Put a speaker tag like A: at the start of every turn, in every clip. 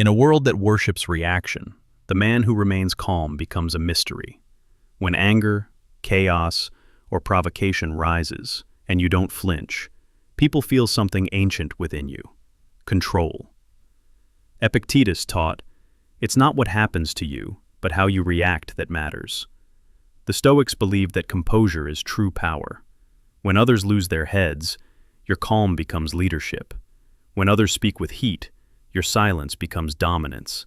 A: In a world that worships reaction, the man who remains calm becomes a mystery. When anger, chaos, or provocation rises, and you don't flinch, people feel something ancient within you: control. Epictetus taught, "It's not what happens to you, but how you react that matters." The Stoics believed that composure is true power. When others lose their heads, your calm becomes leadership. When others speak with heat, your silence becomes dominance.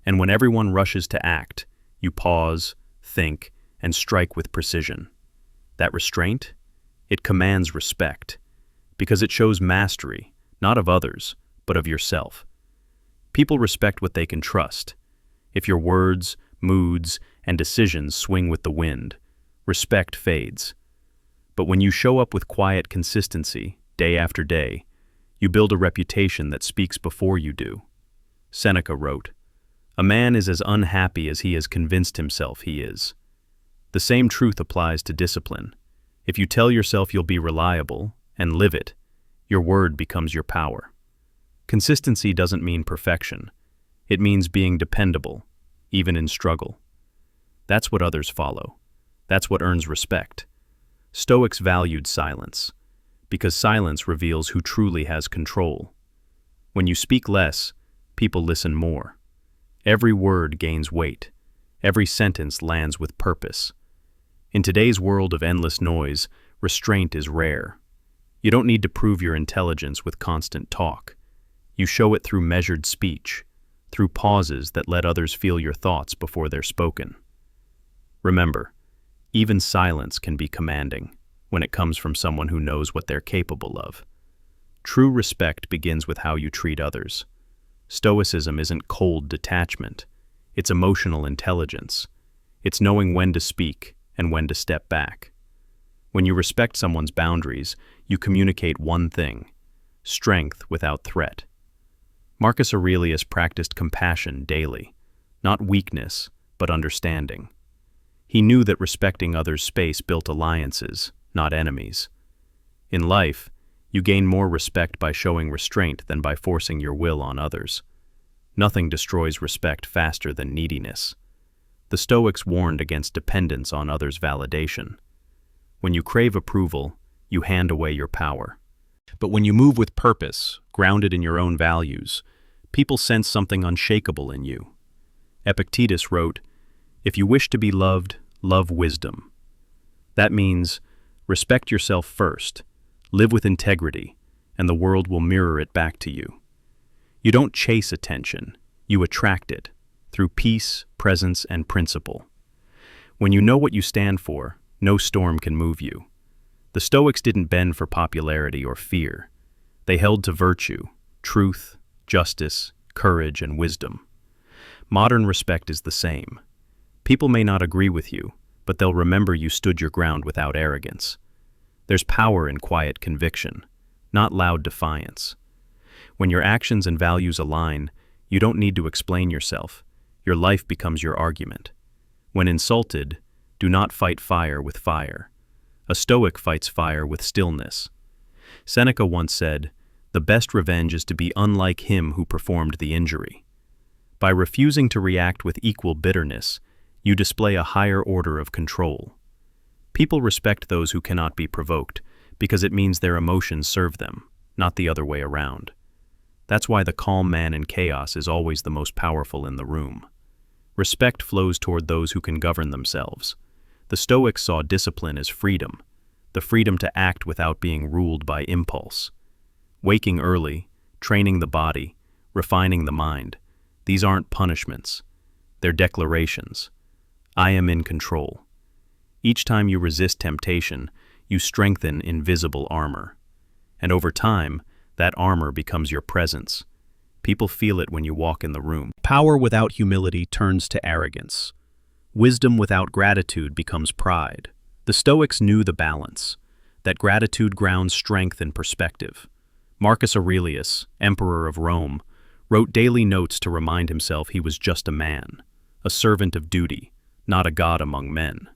A: And when everyone rushes to act, you pause, think, and strike with precision. That restraint? It commands respect, because it shows mastery, not of others, but of yourself. People respect what they can trust. If your words, moods, and decisions swing with the wind, respect fades. But when you show up with quiet consistency, day after day, you build a reputation that speaks before you do. Seneca wrote, "A man is as unhappy as he has convinced himself he is." The same truth applies to discipline. If you tell yourself you'll be reliable and live it, your word becomes your power. Consistency doesn't mean perfection. It means being dependable, even in struggle. That's what others follow. That's what earns respect. Stoics valued silence, because silence reveals who truly has control. When you speak less, people listen more. Every word gains weight. Every sentence lands with purpose. In today's world of endless noise, restraint is rare. You don't need to prove your intelligence with constant talk. You show it through measured speech, through pauses that let others feel your thoughts before they're spoken. Remember, even silence can be commanding when it comes from someone who knows what they're capable of. True respect begins with how you treat others. Stoicism isn't cold detachment. It's emotional intelligence. It's knowing when to speak and when to step back. When you respect someone's boundaries, you communicate one thing: strength without threat. Marcus Aurelius practiced compassion daily, not weakness, but understanding. He knew that respecting others' space built alliances, not enemies. In life, you gain more respect by showing restraint than by forcing your will on others. Nothing destroys respect faster than neediness. The Stoics warned against dependence on others' validation. When you crave approval, you hand away your power. But when you move with purpose, grounded in your own values, people sense something unshakable in you. Epictetus wrote, "If you wish to be loved, love wisdom." That means respect yourself first, live with integrity, and the world will mirror it back to you. You don't chase attention, you attract it, through peace, presence, and principle. When you know what you stand for, no storm can move you. The Stoics didn't bend for popularity or fear. They held to virtue, truth, justice, courage, and wisdom. Modern respect is the same. People may not agree with you, but they'll remember you stood your ground without arrogance. There's power in quiet conviction, not loud defiance. When your actions and values align, you don't need to explain yourself. Your life becomes your argument. When insulted, do not fight fire with fire. A Stoic fights fire with stillness. Seneca once said, "The best revenge is to be unlike him who performed the injury." By refusing to react with equal bitterness, you display a higher order of control. People respect those who cannot be provoked because it means their emotions serve them, not the other way around. That's why the calm man in chaos is always the most powerful in the room. Respect flows toward those who can govern themselves. The Stoics saw discipline as freedom, the freedom to act without being ruled by impulse. Waking early, training the body, refining the mind, these aren't punishments. They're declarations. I am in control. Each time you resist temptation, you strengthen invisible armor. And over time, that armor becomes your presence. People feel it when you walk in the room. Power without humility turns to arrogance. Wisdom without gratitude becomes pride. The Stoics knew the balance, that gratitude grounds strength and perspective. Marcus Aurelius, emperor of Rome, wrote daily notes to remind himself he was just a man, a servant of duty, not a god among men.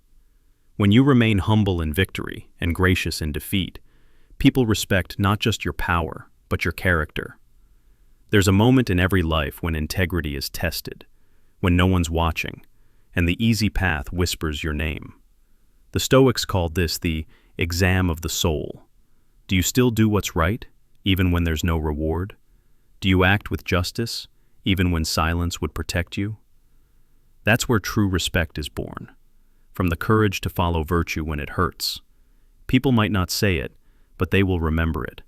A: When you remain humble in victory and gracious in defeat, people respect not just your power, but your character. There's a moment in every life when integrity is tested, when no one's watching, and the easy path whispers your name. The Stoics called this the exam of the soul. Do you still do what's right, even when there's no reward? Do you act with justice, even when silence would protect you? That's where true respect is born, from the courage to follow virtue when it hurts. People might not say it, but they will remember it.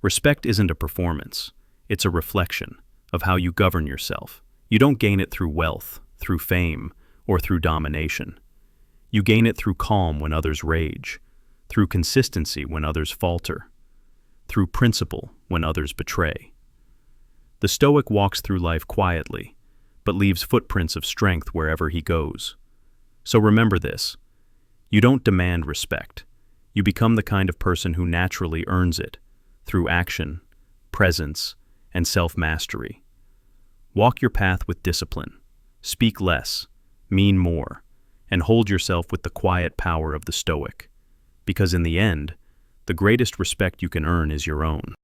A: Respect isn't a performance, it's a reflection of how you govern yourself. You don't gain it through wealth, through fame, or through domination. You gain it through calm when others rage, through consistency when others falter, through principle when others betray. The Stoic walks through life quietly, but leaves footprints of strength wherever he goes. So remember this: you don't demand respect. You become the kind of person who naturally earns it, through action, presence, and self-mastery. Walk your path with discipline, speak less, mean more, and hold yourself with the quiet power of the Stoic. Because in the end, the greatest respect you can earn is your own.